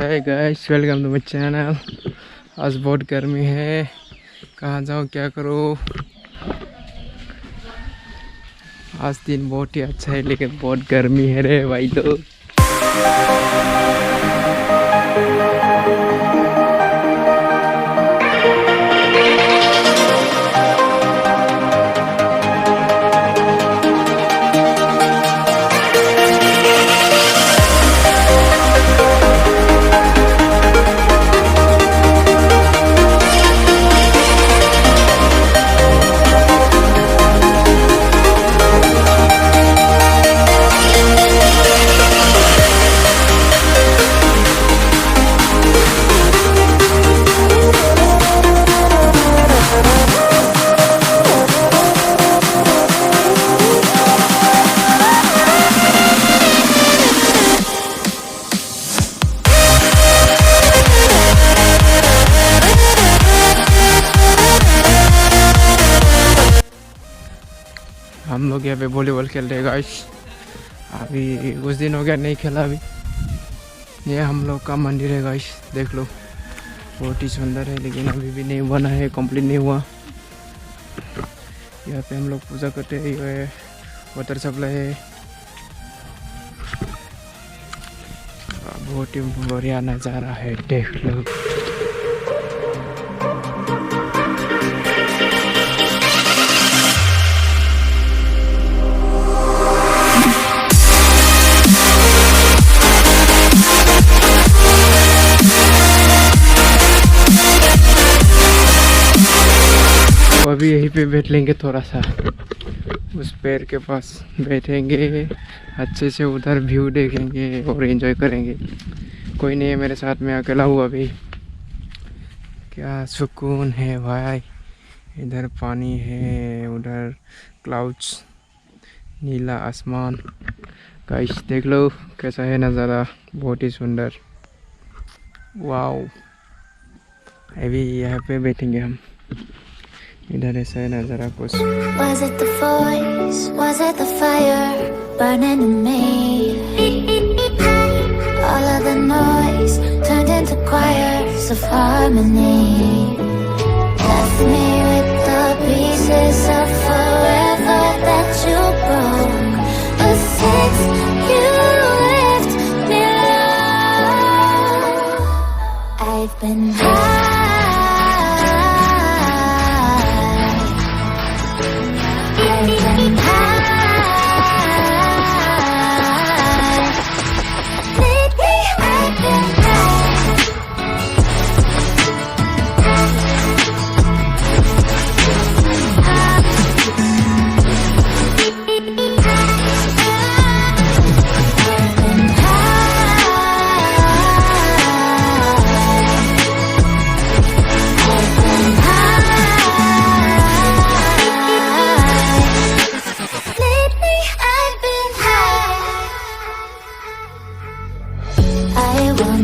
है guys, welcome to my channel. आज बहुत गर्मी है, कहाँ जाऊँ क्या करूँ। आज दिन बहुत ही अच्छा है लेकिन बहुत गर्मी है रे भाई। तो हम लोग यहाँ पे वॉलीबॉल खेल रहे हैं गाइस। अभी कुछ दिन हो गया नहीं खेला। अभी ये हम लोग का मंदिर है गाइस, देख लो बहुत ही सुंदर है लेकिन अभी भी नहीं बना है, कंप्लीट नहीं हुआ। यहाँ पे हम लोग पूजा करते हैं, ये वाटर सप्लाई है। बहुत ही बढ़िया नज़ारा है, देख लो। अभी यहीं पे बैठ लेंगे, थोड़ा सा उस पेड़ के पास बैठेंगे, अच्छे से उधर व्यू देखेंगे और एंजॉय करेंगे। कोई नहीं है मेरे साथ में, अकेला हूँ अभी। क्या सुकून है भाई, इधर पानी है, उधर क्लाउड्स, नीला आसमान। गाइस देख लो कैसा है नज़ारा, बहुत ही सुंदर। वाओ, अभी यहाँ पे बैठेंगे हम, इधर ऐसा है नज़ारा कुछ। Was it the voice? Was it the fire burning in me? All of the noise turned into choirs of harmony. Left me with the pieces of forever that you broke. But since you left me alone, I've been high. I will